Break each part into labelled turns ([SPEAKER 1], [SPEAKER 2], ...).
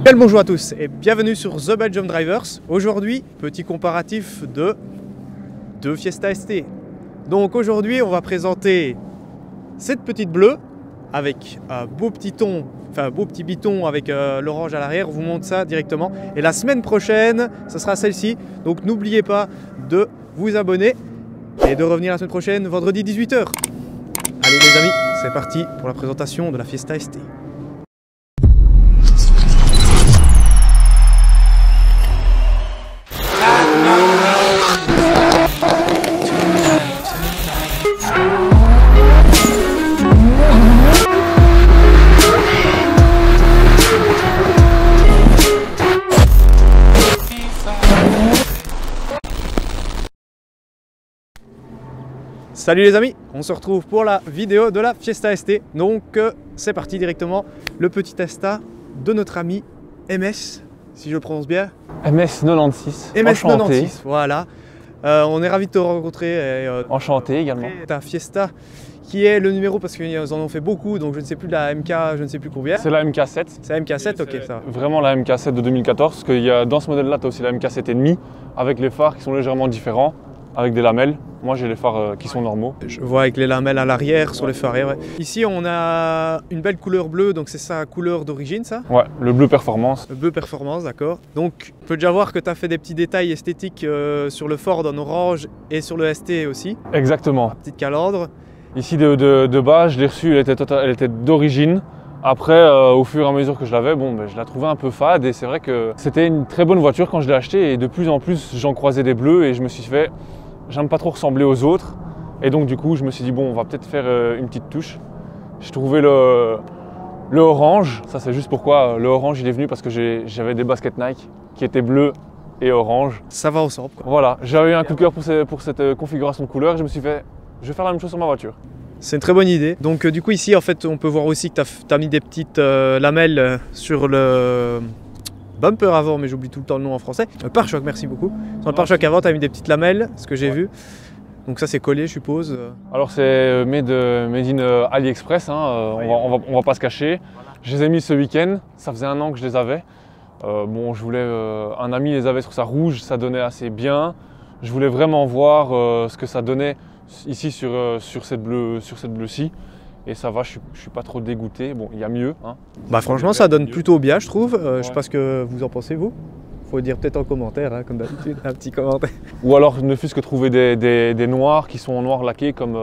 [SPEAKER 1] Bien le bonjour à tous et bienvenue sur The Belgium Drivers. Aujourd'hui, petit comparatif de deux Fiesta ST. Donc aujourd'hui, on va présenter cette petite bleue avec un beau petit ton, enfin un beau petit biton avec l'orange à l'arrière. On vous montre ça directement. Et la semaine prochaine, ce sera celle-ci. Donc n'oubliez pas de vous abonner et de revenir la semaine prochaine, vendredi 18 h. Allez les amis, c'est parti pour la présentation de la Fiesta ST. Salut les amis, on se retrouve pour la vidéo de la Fiesta ST. Donc c'est parti directement, le petit testa de notre ami MS, si je le prononce bien.
[SPEAKER 2] MS96,
[SPEAKER 1] MS96, voilà. On est ravis de te rencontrer.
[SPEAKER 2] Enchanté également.
[SPEAKER 1] Ta Fiesta qui est le numéro, parce qu'ils en ont fait beaucoup, donc je ne sais plus de la MK, je ne sais plus combien.
[SPEAKER 2] C'est la MK7.
[SPEAKER 1] C'est la MK7, ok, ça va.
[SPEAKER 2] Vraiment la MK7 de 2014, parce que dans ce modèle-là, tu as aussi la MK7,5 avec les phares qui sont légèrement différents, avec des lamelles. Moi j'ai les phares qui sont normaux.
[SPEAKER 1] Je vois avec les lamelles à l'arrière sur les phares. Ouais. Ici on a une belle couleur bleue, donc c'est sa couleur d'origine ça?
[SPEAKER 2] Ouais, le bleu performance.
[SPEAKER 1] Le bleu performance, d'accord. Donc on peut déjà voir que tu as fait des petits détails esthétiques sur le Ford en orange et sur le ST aussi.
[SPEAKER 2] Exactement.
[SPEAKER 1] La petite calandre.
[SPEAKER 2] Ici de base, je l'ai reçue, elle était d'origine. Après, au fur et à mesure que je l'avais, je la trouvais un peu fade et c'est vrai que c'était une très bonne voiture quand je l'ai achetée et de plus en plus j'en croisais des bleus et je me suis fait, j'aime pas trop ressembler aux autres et donc du coup je me suis dit bon, on va peut-être faire une petite touche. J'ai trouvé le orange, ça c'est juste pourquoi le orange il est venu, parce que j'avais des baskets Nike qui étaient bleues et orange.
[SPEAKER 1] Ça va ensemble quoi.
[SPEAKER 2] Voilà, j'avais eu un coup de cœur pour cette configuration de couleurs et je me suis fait, je vais faire la même chose sur ma voiture.
[SPEAKER 1] C'est une très bonne idée. Donc du coup ici en fait on peut voir aussi que tu as mis des petites lamelles sur le bumper avant, mais j'oublie tout le temps le nom en français. Le pare-choc, merci beaucoup. Sur le pare-choc avant tu as mis des petites lamelles, ce que j'ai vu. Donc ça c'est collé je suppose.
[SPEAKER 2] Alors c'est made in AliExpress, hein. On va pas se cacher. Je les ai mis ce week-end, ça faisait un an que je les avais. Je voulais, un ami les avait sur sa rouge, ça donnait assez bien. Je voulais vraiment voir ce que ça donnait ici sur cette bleue-ci. Et ça va, je suis pas trop dégoûté. Bon, il y a mieux. Hein.
[SPEAKER 1] Bah franchement ça donne plutôt bien je trouve. Ouais. Je sais pas ce que vous en pensez vous. Faut dire peut-être en commentaire, hein, comme d'habitude, un petit commentaire.
[SPEAKER 2] Ou alors ne fût-ce que trouver des noirs qui sont en noir laqué comme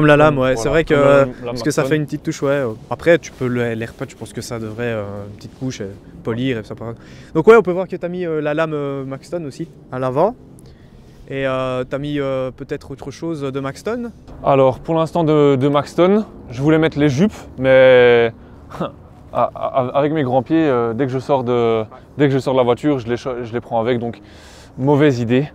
[SPEAKER 1] la lame, ouais. Voilà, c'est vrai que parce que ça
[SPEAKER 2] Maxton.
[SPEAKER 1] fait une petite touche, ouais. Après tu peux les repatch, je pense que ça devrait une petite couche, polir et ça. Donc ouais, on peut voir que tu as mis la lame Maxton aussi à l'avant. Et tu as mis peut-être autre chose de Maxton?
[SPEAKER 2] Alors pour l'instant de Maxton, je voulais mettre les jupes, mais avec mes grands pieds, dès que je sors de la voiture, je les prends avec, donc mauvaise idée.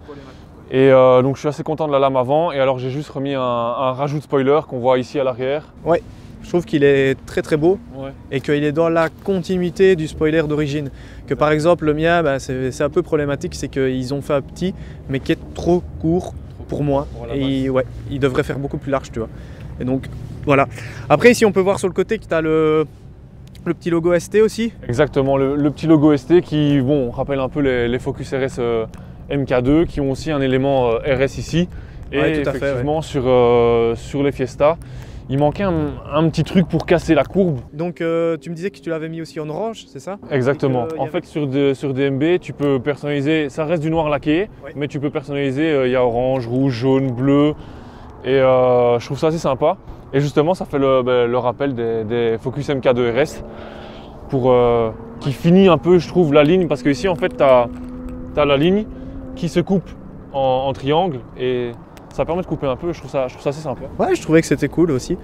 [SPEAKER 2] Et donc je suis assez content de la lame avant, et alors j'ai juste remis un rajout de spoiler qu'on voit ici à l'arrière.
[SPEAKER 1] Ouais, je trouve qu'il est très très beau, ouais. Et qu'il est dans la continuité du spoiler d'origine. Que par exemple le mien, c'est un peu problématique, c'est qu'ils ont fait un petit, mais qui est trop court pour moi. Et ouais, il devrait faire beaucoup plus large, tu vois. Et donc voilà. Après ici on peut voir sur le côté que tu as le petit logo ST aussi.
[SPEAKER 2] Exactement, le petit logo ST qui rappelle un peu les Focus RS MK2 qui ont aussi un élément RS ici. Et ouais, tout à effectivement fait, ouais. Sur les Fiesta, il manquait un petit truc pour casser la courbe.
[SPEAKER 1] Donc tu me disais que tu l'avais mis aussi en orange, c'est ça?
[SPEAKER 2] Exactement. En fait sur DMB, tu peux personnaliser, ça reste du noir laqué, ouais. Mais tu peux personnaliser, il y a orange, rouge, jaune, bleu. Et je trouve ça assez sympa. Et justement, ça fait le rappel des Focus MK2 RS qui finit un peu, je trouve, la ligne. Parce que ici, en fait, tu as la ligne qui se coupe en triangle et ça permet de couper un peu. Je trouve ça assez sympa.
[SPEAKER 1] Ouais, je trouvais que c'était cool aussi.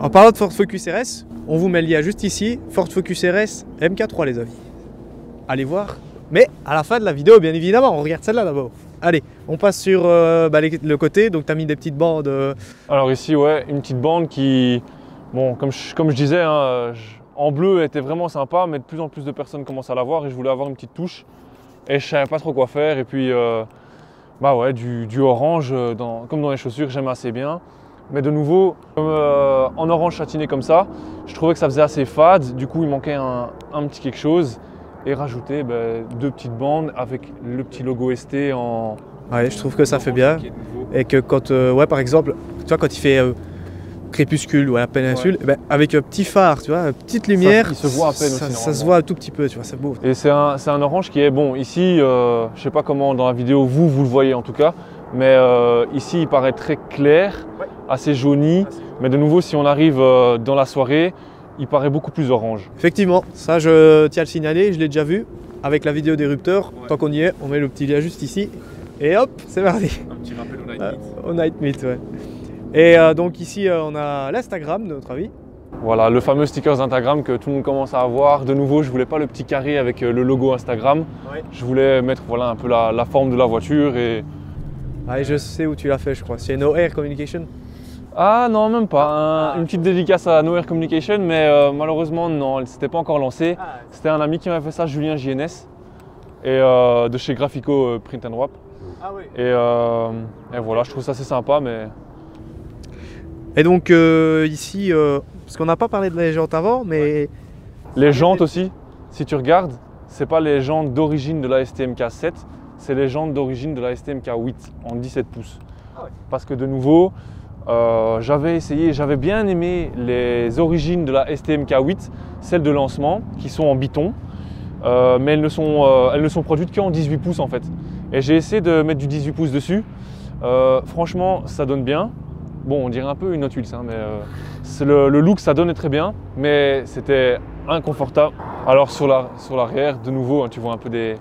[SPEAKER 1] En parlant de Ford Focus RS, on vous met le lien juste ici. Ford Focus RS MK3, les amis. Allez voir. Mais à la fin de la vidéo, bien évidemment, on regarde celle-là d'abord. Allez, on passe sur le côté, donc tu as mis des petites bandes.
[SPEAKER 2] Alors ici, ouais, une petite bande qui, comme je disais, hein, en bleu elle était vraiment sympa, mais de plus en plus de personnes commencent à l'avoir et je voulais avoir une petite touche. Et je savais pas trop quoi faire, et puis du orange, comme dans les chaussures, j'aime assez bien. Mais de nouveau, en orange châtiné comme ça, je trouvais que ça faisait assez fade, du coup il manquait un petit quelque chose. et rajouter deux petites bandes avec le petit logo ST en...
[SPEAKER 1] Ouais, je trouve que ça fait bien.
[SPEAKER 2] qui est nouveau.
[SPEAKER 1] Et que quand, ouais, par exemple, tu vois, quand il fait crépuscule ou à la péninsule,
[SPEAKER 2] Ouais.
[SPEAKER 1] eh ben, avec un petit phare, tu vois, une petite lumière,
[SPEAKER 2] il se voit à peine aussi,
[SPEAKER 1] ça se
[SPEAKER 2] normalement.
[SPEAKER 1] voit un tout petit peu, tu vois, c'est beau.
[SPEAKER 2] Et c'est un orange qui est bon. Ici, je sais pas comment dans la vidéo vous le voyez en tout cas, mais ici il paraît très clair, assez jauni. Mais de nouveau, si on arrive dans la soirée, il paraît beaucoup plus orange.
[SPEAKER 1] Effectivement, ça je tiens à le signaler, je l'ai déjà vu avec la vidéo d'érupteur.
[SPEAKER 2] Ouais.
[SPEAKER 1] Tant qu'on y est, on met le petit lien juste ici et hop, c'est parti.
[SPEAKER 2] Un petit rappel au Night Meet.
[SPEAKER 1] Au Night Meet, ouais. Et donc ici, on a l'Instagram de notre avis.
[SPEAKER 2] Voilà, le fameux sticker d'Instagram que tout le monde commence à avoir. De nouveau, je voulais pas le petit carré avec le logo Instagram.
[SPEAKER 1] Ouais.
[SPEAKER 2] Je voulais mettre voilà, un peu la forme de la voiture et...
[SPEAKER 1] Ah, et je sais où tu l'as fait, je crois. C'est No Air Communication.
[SPEAKER 2] Ah non, même pas. Une petite dédicace à No Air Communication, mais malheureusement, non, elle s'était pas encore lancée. C'était un ami qui m'avait fait ça, Julien JNS, et de chez Graphico Print and Wrap.
[SPEAKER 1] Ah oui.
[SPEAKER 2] Et voilà, je trouve ça assez sympa, mais...
[SPEAKER 1] Et donc ici, parce qu'on n'a pas parlé de la jantes avant, mais
[SPEAKER 2] Les jantes aussi, si tu regardes, c'est pas les jantes d'origine de la STMK 7, c'est les jantes d'origine de la STMK 8 en 17 pouces.
[SPEAKER 1] Ah ouais.
[SPEAKER 2] Parce que de nouveau, j'avais essayé, j'avais bien aimé les origines de la STMK 8, celles de lancement, qui sont en biton, mais elles ne sont produites qu'en 18 pouces en fait. Et j'ai essayé de mettre du 18 pouces dessus. Franchement, ça donne bien. Bon, on dirait un peu une Hot Wheels, hein, mais c'est le look, ça donnait très bien, mais c'était inconfortable. Alors sur l'arrière, de nouveau, hein, tu vois un peu des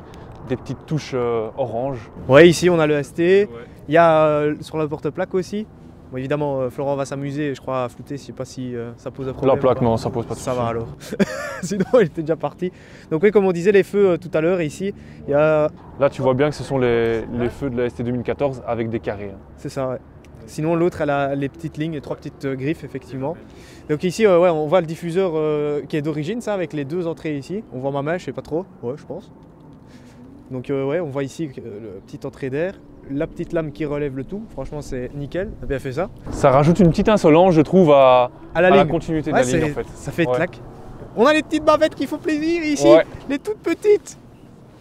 [SPEAKER 2] petites touches orange.
[SPEAKER 1] ouais, ici on a le ST. Il y a sur le porte-plaque aussi. Bon, évidemment, Florent va s'amuser, je crois, à flouter. Je sais pas si ça pose un problème.
[SPEAKER 2] La plaque,
[SPEAKER 1] ou pas.
[SPEAKER 2] non, ça pose pas de
[SPEAKER 1] Ça
[SPEAKER 2] souci.
[SPEAKER 1] va alors. Sinon, il était déjà parti. Donc oui, comme on disait, les feux tout à l'heure ici, il y a...
[SPEAKER 2] Là, tu vois bien que ce sont les feux de la ST 2014 avec des carrés. Hein.
[SPEAKER 1] C'est ça, ouais. Sinon, l'autre, elle a les petites lignes, les trois petites griffes, effectivement. Donc ici, ouais, on voit le diffuseur qui est d'origine, ça, avec les deux entrées ici. On voit ma main, je sais pas trop. Ouais, je pense. Donc ouais, on voit ici la petite entrée d'air. La petite lame qui relève le tout. Franchement, c'est nickel. On a bien fait ça.
[SPEAKER 2] Ça rajoute une petite insolence, je trouve, à la
[SPEAKER 1] ligne.
[SPEAKER 2] continuité de
[SPEAKER 1] Ouais,
[SPEAKER 2] la ligne, en fait.
[SPEAKER 1] ça fait
[SPEAKER 2] Ouais.
[SPEAKER 1] clac. On a les petites bavettes qui font plaisir ici.
[SPEAKER 2] Ouais.
[SPEAKER 1] Les toutes petites.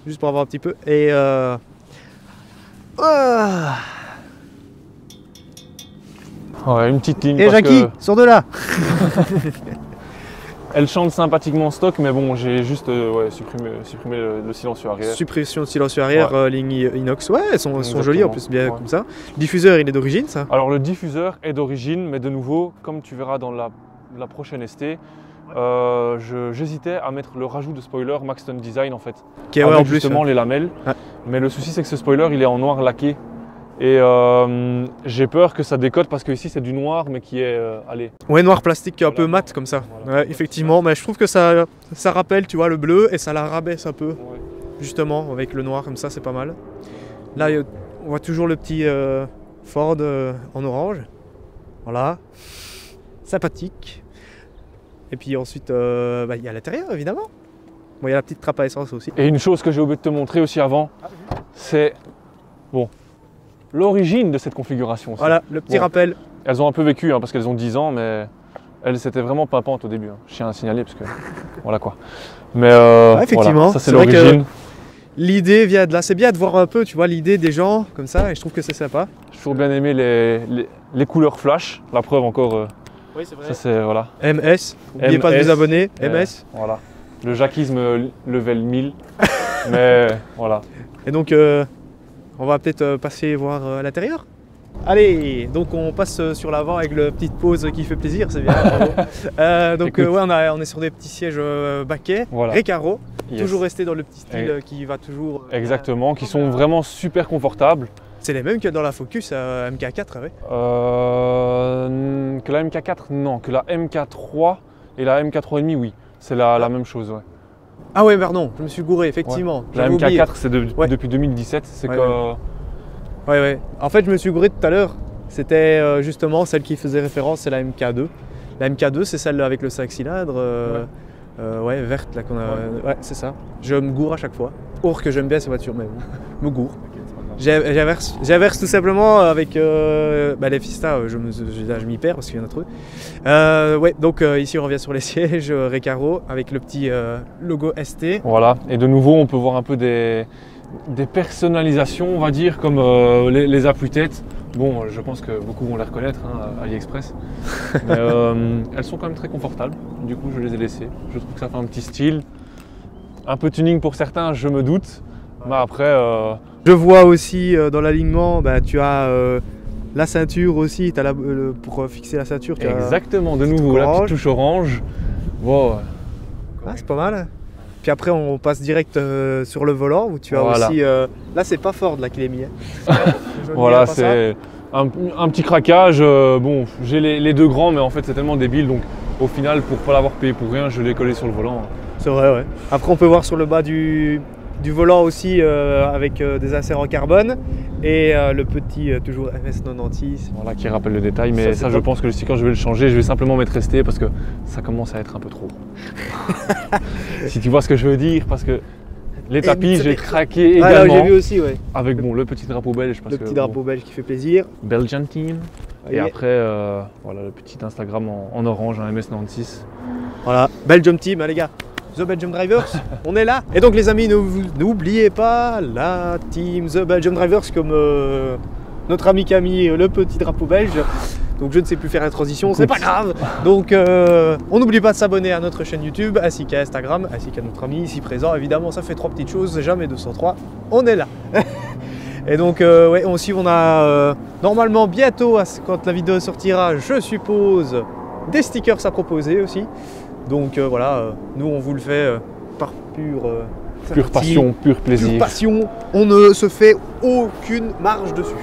[SPEAKER 1] Juste pour avoir un petit peu. Et
[SPEAKER 2] Ouais, une petite ligne.
[SPEAKER 1] Et
[SPEAKER 2] parce
[SPEAKER 1] Jackie,
[SPEAKER 2] que
[SPEAKER 1] sors de là.
[SPEAKER 2] elle chante sympathiquement en stock, mais bon, j'ai juste supprimé le silencieux arrière.
[SPEAKER 1] Suppression de silencieux arrière, ligne inox. Ouais, elles sont
[SPEAKER 2] Exactement.
[SPEAKER 1] jolies en plus, bien
[SPEAKER 2] Ouais.
[SPEAKER 1] comme ça. Le diffuseur, il est d'origine, ça.
[SPEAKER 2] Alors le diffuseur est d'origine, mais de nouveau, comme tu verras dans la prochaine ST, j'hésitais à mettre le rajout de spoiler Maxton Design en fait.
[SPEAKER 1] Qui est
[SPEAKER 2] avec
[SPEAKER 1] ouais, en plus.
[SPEAKER 2] justement les lamelles.
[SPEAKER 1] Ouais.
[SPEAKER 2] Mais le souci c'est que ce spoiler il est en noir laqué. Et j'ai peur que ça décote parce que ici c'est du noir mais qui est allez.
[SPEAKER 1] Ouais, noir plastique un peu
[SPEAKER 2] Voilà.
[SPEAKER 1] mat comme ça.
[SPEAKER 2] Voilà.
[SPEAKER 1] Ouais, effectivement, mais je trouve que ça rappelle, tu vois, le bleu et ça la rabaisse un peu,
[SPEAKER 2] Ouais.
[SPEAKER 1] justement, avec le noir comme ça, c'est pas mal. Là, on voit toujours le petit Ford en orange. Voilà. Sympathique. Et puis ensuite, il y a l'intérieur, évidemment. Bon, il y a la petite trappe à essence aussi.
[SPEAKER 2] Et une chose que j'ai oublié de te montrer aussi avant, c'est bon, l'origine de cette configuration. aussi.
[SPEAKER 1] Voilà, le petit
[SPEAKER 2] Bon.
[SPEAKER 1] rappel.
[SPEAKER 2] Elles ont un peu vécu hein, parce qu'elles ont 10 ans, mais elles c'était vraiment pimpante au début. Hein. Je tiens à signaler parce que voilà quoi. Mais
[SPEAKER 1] effectivement,
[SPEAKER 2] voilà, ça c'est
[SPEAKER 1] c'est vrai que-
[SPEAKER 2] l'origine.
[SPEAKER 1] L'idée vient de là. C'est bien de voir un peu, tu vois, l'idée des gens comme ça, et je trouve que c'est sympa.
[SPEAKER 2] J'ai toujours bien aimé les couleurs flash. La preuve encore,
[SPEAKER 1] Oui, c'est
[SPEAKER 2] ça c'est voilà.
[SPEAKER 1] MS, n'oubliez pas de
[SPEAKER 2] MS,
[SPEAKER 1] vous abonner. MS.
[SPEAKER 2] Voilà. Le jackisme level 1000. Mais voilà.
[SPEAKER 1] Et donc, on va peut-être passer voir à l'intérieur. Allez, donc on passe sur l'avant avec la petite pause qui fait plaisir, c'est bien. bravo. Donc
[SPEAKER 2] Écoute.
[SPEAKER 1] ouais, on est sur des petits sièges baquets,
[SPEAKER 2] Voilà.
[SPEAKER 1] Recaro,
[SPEAKER 2] Yes.
[SPEAKER 1] toujours resté dans le petit style qui va toujours.
[SPEAKER 2] Exactement, qui sont vraiment super confortables.
[SPEAKER 1] C'est les mêmes que dans la Focus MK4, ouais.
[SPEAKER 2] Que la MK4, non. Que la MK3 et la MK3,5, oui. C'est la même chose, ouais.
[SPEAKER 1] Ah ouais, pardon, je me suis gouré, effectivement.
[SPEAKER 2] La
[SPEAKER 1] J'avais oublié.
[SPEAKER 2] MK4, c'est
[SPEAKER 1] Ouais.
[SPEAKER 2] depuis 2017. C'est
[SPEAKER 1] Ouais,
[SPEAKER 2] que...
[SPEAKER 1] Ouais, ouais. En fait, je me suis gouré tout à l'heure. C'était justement celle qui faisait référence, c'est la MK2. La MK2, c'est celle avec le 5 cylindres, ouais, verte, là qu'on a. Ouais, c'est ça. Je me gourre à chaque fois. Or que j'aime bien ces voitures, mais bon, me gourre. J'inverse tout simplement avec les Fiesta, je m'y perds parce qu'il y en a trop. Ouais, donc ici on revient sur les sièges Recaro avec le petit logo ST.
[SPEAKER 2] Voilà, et de nouveau on peut voir un peu des personnalisations, on va dire, comme les appuis-têtes. Bon, je pense que beaucoup vont les reconnaître, hein, AliExpress. Mais elles sont quand même très confortables, du coup je les ai laissées. Je trouve que ça fait un petit style. Un peu tuning pour certains, je me doute, mais après...
[SPEAKER 1] Je vois aussi dans l'alignement, tu as la ceinture aussi, pour fixer la ceinture.
[SPEAKER 2] Exactement, de nouveau, la petite touche orange. Wow.
[SPEAKER 1] Ah, c'est pas mal. Puis après, on passe direct sur le volant où tu as aussi. Là, c'est pas Ford là qu'il est mis. Hein.
[SPEAKER 2] Voilà, c'est un petit craquage. Bon, j'ai les deux grands, mais en fait, c'est tellement débile. Donc, au final, pour pas l'avoir payé pour rien, je l'ai collé sur le volant.
[SPEAKER 1] C'est vrai, ouais. Après, on peut voir sur le bas du volant aussi avec des inserts en carbone et le petit toujours MS96.
[SPEAKER 2] Voilà, qui rappelle le détail, mais ça je pense que le sticker je vais le changer, je vais simplement mettre resté parce que ça commence à être un peu trop. Si tu vois ce que je veux dire, parce que les tapis j'ai craqué également.
[SPEAKER 1] J'ai vu aussi, ouais.
[SPEAKER 2] Avec le petit drapeau belge.
[SPEAKER 1] Le petit drapeau belge qui fait plaisir.
[SPEAKER 2] Belgian Team. Et après, voilà le petit Instagram en orange, un MS96.
[SPEAKER 1] Voilà, Belgium Team, hein, les gars. The Belgium Drivers, on est là. Et donc les amis, n'oubliez pas la team The Belgium Drivers comme notre ami Camille, le petit drapeau belge. Donc je ne sais plus faire la transition, c'est pas grave. Donc on n'oublie pas de s'abonner à notre chaîne YouTube, ainsi qu'à Instagram, ainsi qu'à notre ami ici présent. Évidemment, ça fait 3 petites choses, jamais 203, on est là. Et donc ouais, aussi on a normalement bientôt, quand la vidéo sortira, je suppose, des stickers à proposer aussi. Donc voilà, nous on vous le fait par
[SPEAKER 2] pure passion, pur plaisir.
[SPEAKER 1] Pure passion, on ne se fait aucune marge dessus.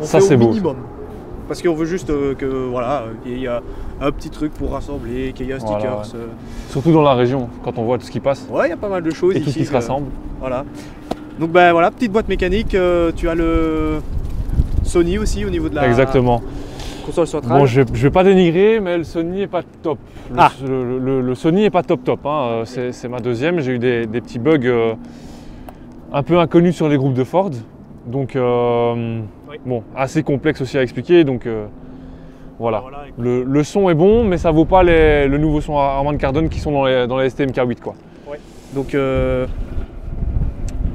[SPEAKER 2] Ça c'est beau.
[SPEAKER 1] Minimum. Parce qu'on veut juste que voilà, qu'il y ait un petit truc pour rassembler, qu'il y ait un sticker.
[SPEAKER 2] Voilà, ouais. Surtout dans la région, quand on voit tout ce qui passe.
[SPEAKER 1] Ouais, il y a pas mal de choses
[SPEAKER 2] et
[SPEAKER 1] ici.
[SPEAKER 2] tout ce qui se rassemble.
[SPEAKER 1] Voilà. Donc voilà, petite boîte mécanique, tu as le Sony aussi au niveau de la
[SPEAKER 2] Exactement.
[SPEAKER 1] console centrale.
[SPEAKER 2] Bon, je vais pas dénigrer, mais le Sony est pas top. Le Sony est pas top. Hein. C'est ma deuxième. J'ai eu des petits bugs un peu inconnus sur les groupes de Ford. Donc, bon, assez complexe aussi à expliquer. Donc, voilà. Le son est bon, mais ça vaut pas le nouveau son Harman Kardon qui sont dans les STMK8, quoi.
[SPEAKER 1] Ouais. Donc,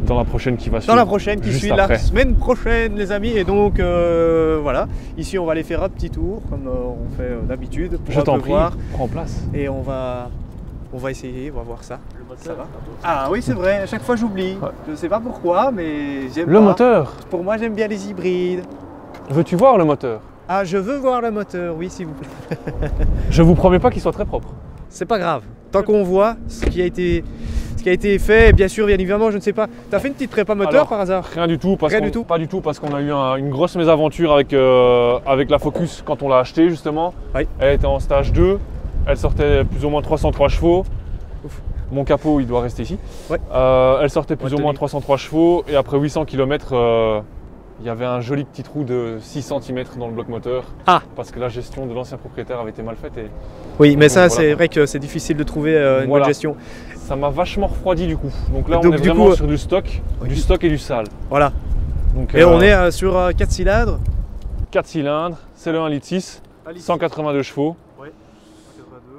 [SPEAKER 2] dans la prochaine qui va suivre.
[SPEAKER 1] Dans la prochaine qui suit la semaine prochaine, les amis. Et donc, voilà. Ici, on va aller faire un petit tour, comme on fait d'habitude.
[SPEAKER 2] Je t'en prie, prends place.
[SPEAKER 1] Et on va essayer, on va voir ça. Ça va. Ah oui, c'est vrai, à chaque fois j'oublie. Ouais. Je ne sais pas pourquoi, mais j'aime pas.
[SPEAKER 2] Le moteur.
[SPEAKER 1] Pour moi, j'aime bien les hybrides.
[SPEAKER 2] Veux-tu voir le moteur?
[SPEAKER 1] Ah, je veux voir le moteur, oui, s'il vous plaît.
[SPEAKER 2] Je vous promets pas qu'il soit très propre.
[SPEAKER 1] C'est pas grave. Tant qu'on voit ce qui a été fait, bien sûr, bien évidemment, je ne sais pas. Tu as fait une petite prépa moteur par hasard?
[SPEAKER 2] Rien du tout, pas du tout, parce qu'on a eu une grosse mésaventure avec la Focus quand on l'a achetée justement. Oui. Elle était en stage 2, elle sortait plus ou moins 303 chevaux. Ouf. Mon capot, il doit rester ici. Ouais. Elle sortait plus ou moins 303 chevaux et après 800 km, il y avait un joli petit trou de 6 cm dans le bloc moteur. Ah. Parce que la gestion de l'ancien propriétaire avait été mal faite.
[SPEAKER 1] Oui, mais ça, c'est vrai que c'est difficile de trouver une bonne gestion.
[SPEAKER 2] Ça m'a vachement refroidi du coup. Donc là, on est vraiment sur du stock et du sale. Voilà. Donc,
[SPEAKER 1] et on est sur 4 cylindres.
[SPEAKER 2] 4 cylindres, c'est le 1,6 litre, 182 chevaux. Oui.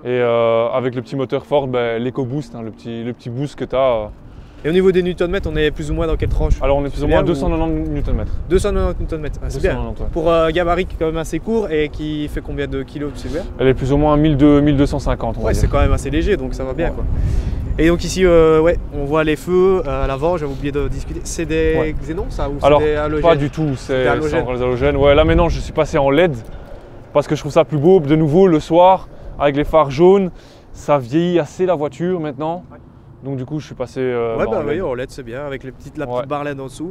[SPEAKER 2] Et avec le petit moteur Ford, l'EcoBoost, hein, le petit boost que tu as.
[SPEAKER 1] Et au niveau des Nm, on est plus ou moins dans quelle tranche?
[SPEAKER 2] Alors on est plus ou moins à 290 Nm.
[SPEAKER 1] 290 Nm, ah, c'est bien. Ouais. Pour un gabarit qui est quand même assez court et qui fait combien de kilos, tu sais bien?
[SPEAKER 2] Elle est plus ou moins à 1250.
[SPEAKER 1] Ouais, c'est quand même assez léger, donc ça va bien, quoi. Et donc ici, ouais, on voit les feux à l'avant, j'avais oublié de discuter. C'est des xénons, ça, ou
[SPEAKER 2] alors,
[SPEAKER 1] des halogènes?
[SPEAKER 2] Pas du tout, c'est encore les halogènes. Ouais, là maintenant je suis passé en LED parce que je trouve ça plus beau. De nouveau le soir avec les phares jaunes, ça vieillit assez la voiture maintenant. Ouais. Donc du coup je suis passé
[SPEAKER 1] ouais, oui, en LED c'est bien, avec la petite barre LED en dessous.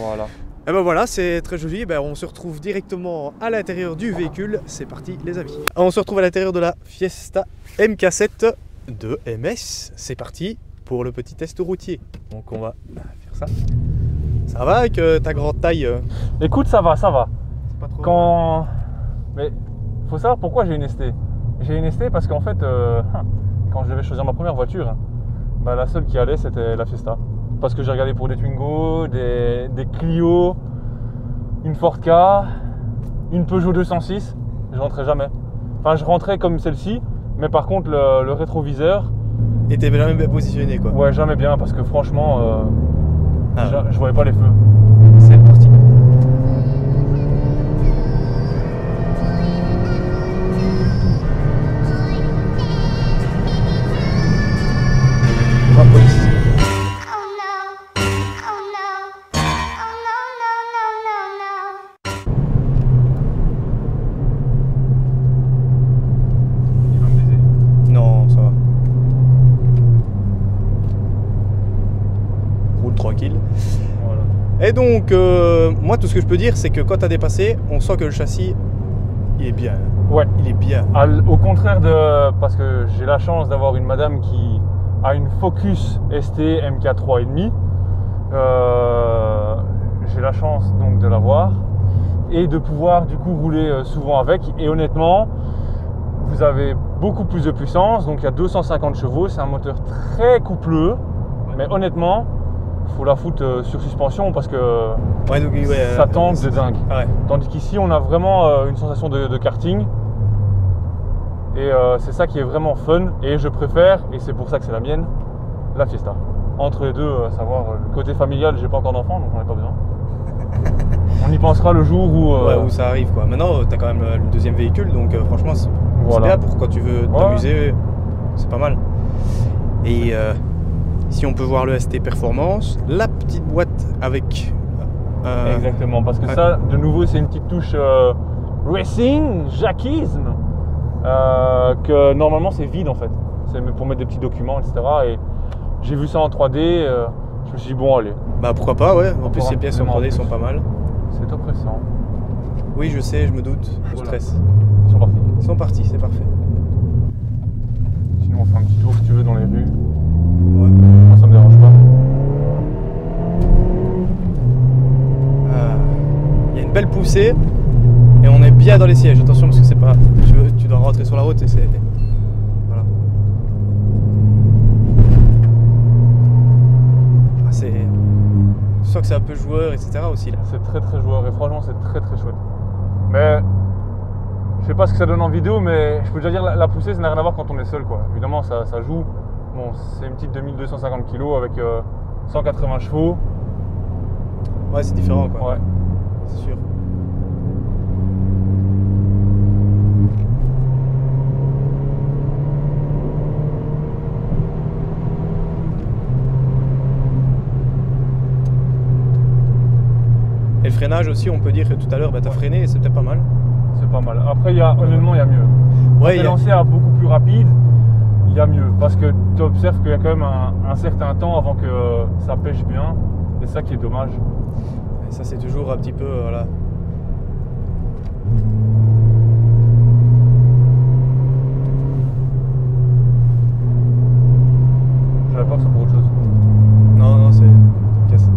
[SPEAKER 2] Voilà.
[SPEAKER 1] Et ben voilà, c'est très joli. On se retrouve directement à l'intérieur du véhicule. C'est parti les amis. On se retrouve à l'intérieur de la Fiesta MK7 de MS. C'est parti pour le petit test routier. Donc on va faire ça. Ça va avec ta grande taille?
[SPEAKER 2] Écoute, ça va.
[SPEAKER 1] C'est pas trop...
[SPEAKER 2] Mais faut savoir pourquoi j'ai une ST. J'ai une ST parce qu'en fait, quand je devais choisir ma première voiture, la seule qui allait c'était la Fiesta. Parce que j'ai regardé pour des Twingo, des Clio, une Ford K, une Peugeot 206, je rentrais jamais. Enfin, je rentrais comme celle-ci, mais par contre, le rétroviseur...
[SPEAKER 1] Et t'es jamais bien positionné, quoi.
[SPEAKER 2] Ouais, jamais bien, parce que franchement, je voyais pas les feux.
[SPEAKER 1] C'est parti. La police.
[SPEAKER 2] Il va me baiser.
[SPEAKER 1] Non, ça va. Roule tranquille.
[SPEAKER 2] Voilà.
[SPEAKER 1] Et donc, moi, tout ce que je peux dire, c'est que quand tu as dépassé, on sent que le châssis, il est bien.
[SPEAKER 2] Ouais.
[SPEAKER 1] Il est bien.
[SPEAKER 2] Au contraire parce que j'ai la chance d'avoir une madame qui a une Focus ST MK 3,5. J'ai la chance donc de l'avoir et de pouvoir du coup rouler souvent avec. Et honnêtement, vous avez beaucoup plus de puissance. Donc il y a 250 chevaux. C'est un moteur très coupleux. Mais honnêtement, faut la foutre sur suspension parce que
[SPEAKER 1] Ouais, donc, ouais,
[SPEAKER 2] ça tente de dingue.
[SPEAKER 1] Ouais.
[SPEAKER 2] Tandis qu'ici, on a vraiment une sensation de karting. Et c'est ça qui est vraiment fun. Et je préfère, et c'est pour ça que c'est la mienne, la Fiesta. Entre les deux, savoir le côté familial, j'ai pas encore d'enfant, donc j'en ai pas besoin. On y pensera le jour où...
[SPEAKER 1] Ouais, où ça arrive, quoi. Maintenant, tu as quand même le deuxième véhicule, donc franchement, c'est
[SPEAKER 2] Voilà.
[SPEAKER 1] bien pour quand tu veux
[SPEAKER 2] Ouais.
[SPEAKER 1] t'amuser. C'est pas mal. Et ici, on peut voir le ST Performance, la petite boîte avec...
[SPEAKER 2] Exactement, parce que
[SPEAKER 1] ouais.
[SPEAKER 2] ça, de nouveau, c'est une petite touche racing, jackisme, que normalement c'est vide en fait. C'est pour mettre des petits documents, etc. Et j'ai vu ça en 3D, je me suis dit bon allez,
[SPEAKER 1] Bah pourquoi pas, ouais. En plus,
[SPEAKER 2] Encore
[SPEAKER 1] ces
[SPEAKER 2] un
[SPEAKER 1] pièces en
[SPEAKER 2] complément
[SPEAKER 1] 3D
[SPEAKER 2] en
[SPEAKER 1] sont
[SPEAKER 2] plus.
[SPEAKER 1] pas mal.
[SPEAKER 2] c'est oppressant.
[SPEAKER 1] Oui, je sais, je me doute. Je
[SPEAKER 2] Voilà.
[SPEAKER 1] stresse.
[SPEAKER 2] Ils sont partis.
[SPEAKER 1] Ils sont partis, c'est parfait.
[SPEAKER 2] Sinon on fait un petit tour si tu veux dans les rues.
[SPEAKER 1] Ouais.
[SPEAKER 2] Moi ça me dérange pas.
[SPEAKER 1] Il y a une belle poussée et on est bien dans les sièges. Attention parce que c'est pas. Tu dois rentrer sur la route et c'est. Voilà. Ah, c'est. Tu sens que c'est un peu joueur, etc. aussi là.
[SPEAKER 2] C'est très très joueur et franchement c'est très très chouette. Mais je sais pas ce que ça donne en vidéo, mais je peux déjà dire la poussée ça n'a rien à voir quand on est seul quoi. Évidemment ça joue. Bon c'est une petite 2250 kg avec 180 chevaux.
[SPEAKER 1] Ouais, c'est différent quoi.
[SPEAKER 2] Ouais.
[SPEAKER 1] C'est sûr. Et le freinage aussi, on peut dire que tout à l'heure, bah, t'as freiné et c'est peut-être pas mal.
[SPEAKER 2] C'est pas mal. Après, honnêtement, il y a mieux.
[SPEAKER 1] Ouais,
[SPEAKER 2] Quand t'es lancé à beaucoup plus rapide, il y a mieux. Parce que tu observes qu'il y a quand même un certain temps avant que ça pêche bien. C'est ça qui est dommage.
[SPEAKER 1] Et ça, c'est toujours un petit peu. Voilà.
[SPEAKER 2] J'avais peur que c'est pour autre chose.
[SPEAKER 1] Non, non, c'est. Casse.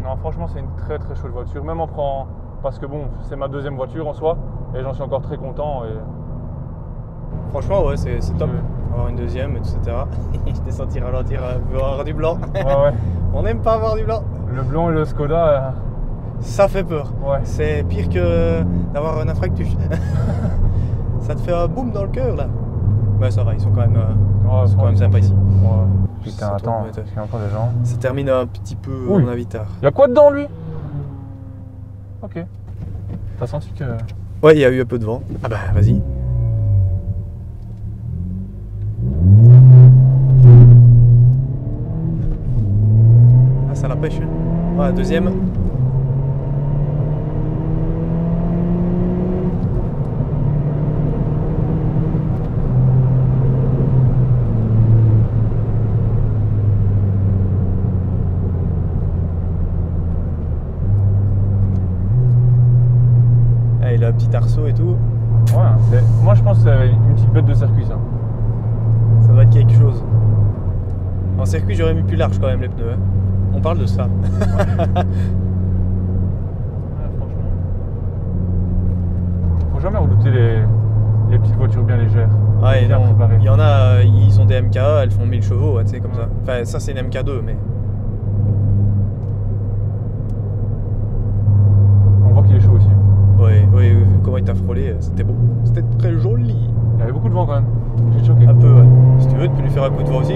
[SPEAKER 2] Non, franchement, c'est une très très chouette voiture. Même en prend. Parce que bon, c'est ma deuxième voiture en soi. Et j'en suis encore très content. Et...
[SPEAKER 1] Franchement, ouais, c'est top.
[SPEAKER 2] Je-
[SPEAKER 1] Avoir une deuxième, etc. Je t'ai senti ralentir, avoir du blanc.
[SPEAKER 2] Ouais, ouais.
[SPEAKER 1] On n'aime pas avoir du blanc.
[SPEAKER 2] Le blanc et le Skoda,
[SPEAKER 1] Ça fait peur.
[SPEAKER 2] ouais.
[SPEAKER 1] C'est pire que d'avoir un infarctus. Ça te fait un boum dans le cœur là. Mais ça va, ils sont quand même,
[SPEAKER 2] Ouais,
[SPEAKER 1] ils sont quand même sympas ici.
[SPEAKER 2] Ouais. Putain,
[SPEAKER 1] Ça
[SPEAKER 2] attends,
[SPEAKER 1] tombe, ouais,
[SPEAKER 2] il y a encore des gens.
[SPEAKER 1] Ça termine un petit peu, à
[SPEAKER 2] Oui.
[SPEAKER 1] mon avis, tard.
[SPEAKER 2] Il y a quoi dedans lui? Ok. T'as senti que.
[SPEAKER 1] Ouais, il y a eu un peu de vent. Ah bah, vas-y. Ah, ça la pêche. Hein. Ouais, deuxième. Ah, il a un petit arceau et tout.
[SPEAKER 2] Ouais, moi je pense que c'est une petite bête de circuit ça.
[SPEAKER 1] Ça doit être quelque chose. En circuit, j'aurais mis plus large quand même les pneus. Hein. On parle de ça.
[SPEAKER 2] Ouais, franchement. Faut jamais redouter les petites voitures bien légères.
[SPEAKER 1] Ouais,
[SPEAKER 2] Bien
[SPEAKER 1] non,
[SPEAKER 2] préparées.
[SPEAKER 1] il y en a, ils ont des MK, elles font 1000 chevaux, ouais, tu sais, comme ça. Enfin, ça, c'est une MK2, mais. il t'a frôlé, c'était beau. C'était très joli.
[SPEAKER 2] Il y avait beaucoup de vent quand même. J'ai choqué.
[SPEAKER 1] Un peu, ouais. Si tu veux, tu peux lui faire un coup de vent aussi.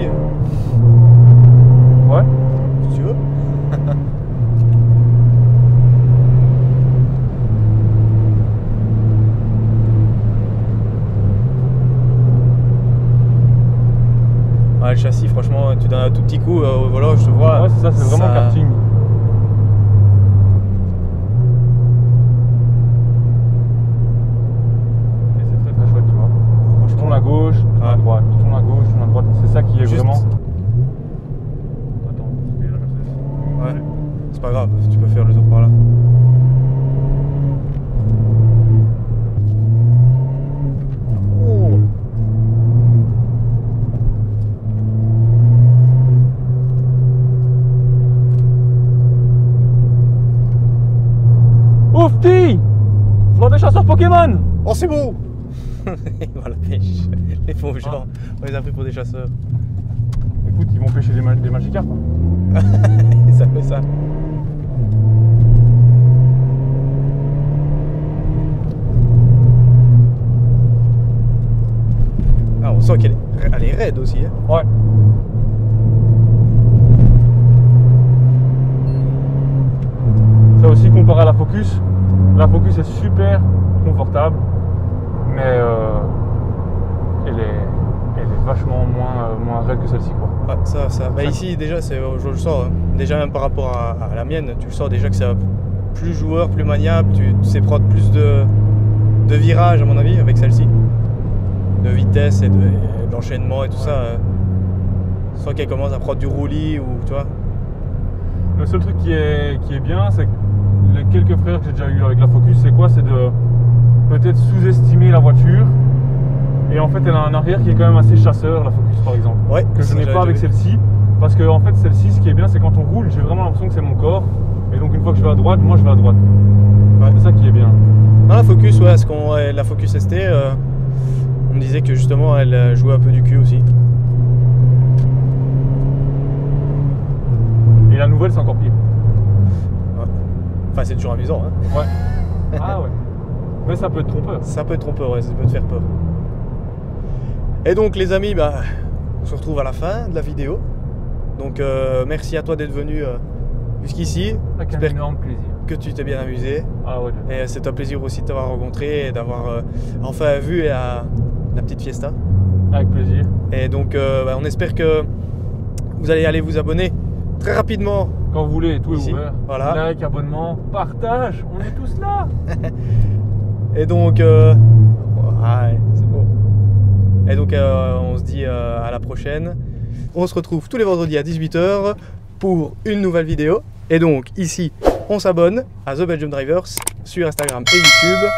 [SPEAKER 2] Ouais.
[SPEAKER 1] Si tu veux. Ouais, le châssis, franchement, tu donnes un tout petit coup au volant, je te vois.
[SPEAKER 2] Ouais, c'est ça, c'est vraiment karting. Et c'est très très chouette, tu vois. Je tourne à gauche, je tourne à droite, je tourne à gauche, je tourne à droite. C'est ça qui est
[SPEAKER 1] Juste...
[SPEAKER 2] vraiment.
[SPEAKER 1] Ouais, c'est pas grave, tu peux faire le tour par là.
[SPEAKER 2] Oufti! Flanc des chasseurs Pokémon!
[SPEAKER 1] Oh, c'est beau! Ils vont à la pêche. Les pauvres gens, on les a pris pour des chasseurs.
[SPEAKER 2] Écoute, ils vont pêcher des Magikarp.
[SPEAKER 1] Ça fait ça. Ah, on sent qu'elle est raide aussi. Hein.
[SPEAKER 2] Ouais. Ça aussi, comparé à la Focus est super confortable, mais elle est vachement moins raide que celle-ci, quoi.
[SPEAKER 1] Ouais, ça. Bah, ici déjà, je le sens. Hein. Déjà même par rapport à la mienne, tu le sens déjà que c'est plus joueur, plus maniable. Tu sais prendre plus de virages à mon avis avec celle-ci, de vitesse et d'enchaînement et tout ça. Sans qu'elle commence à prendre du roulis ou tu vois.
[SPEAKER 2] Le seul truc qui est bien, c'est que les quelques frères que j'ai déjà eu avec la Focus, c'est quoi? C'est de peut-être sous-estimer la voiture. Et en fait, elle a un arrière qui est quand même assez chasseur, la Focus par exemple.
[SPEAKER 1] Ouais,
[SPEAKER 2] que je n'ai pas avec celle-ci. Parce que en fait, celle-ci, ce qui est bien, c'est quand on roule, j'ai vraiment l'impression que c'est mon corps. Et donc, une fois que je vais à droite, moi je vais à droite. Ouais. C'est ça qui est bien.
[SPEAKER 1] Dans la Focus, ouais, la Focus ST, on me disait que justement, elle jouait un peu du cul aussi.
[SPEAKER 2] Et la nouvelle, c'est encore pire.
[SPEAKER 1] Ouais. Enfin, c'est toujours amusant. Hein.
[SPEAKER 2] Ouais. Ah ouais. Mais ça peut être trompeur.
[SPEAKER 1] Ça peut être trompeur, ouais, ça peut te faire peur. Et donc, les amis, bah, on se retrouve à la fin de la vidéo. Donc, merci à toi d'être venu jusqu'ici.
[SPEAKER 2] Avec un énorme plaisir.
[SPEAKER 1] Que tu t'es bien amusé.
[SPEAKER 2] Ah ouais.
[SPEAKER 1] Et c'est un plaisir aussi de t'avoir rencontré et d'avoir enfin vu la petite fiesta.
[SPEAKER 2] Avec plaisir.
[SPEAKER 1] Et donc, bah, on espère que vous allez aller vous abonner très rapidement.
[SPEAKER 2] Quand vous voulez, tout est ouvert.
[SPEAKER 1] Voilà.
[SPEAKER 2] Like, abonnement, partage, on est tous là.
[SPEAKER 1] Et donc, ouais, c'est beau. Et donc, on se dit à la prochaine. On se retrouve tous les vendredis à 18 h pour une nouvelle vidéo. Et donc, ici, on s'abonne à The Belgium Drivers sur Instagram et YouTube.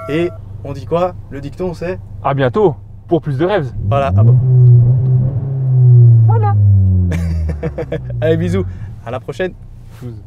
[SPEAKER 1] Et on dit quoi? Le dicton, c'est
[SPEAKER 2] à bientôt pour plus de rêves.
[SPEAKER 1] Voilà, ah bon.
[SPEAKER 2] Voilà.
[SPEAKER 1] Allez, bisous. À la prochaine.
[SPEAKER 2] Choose.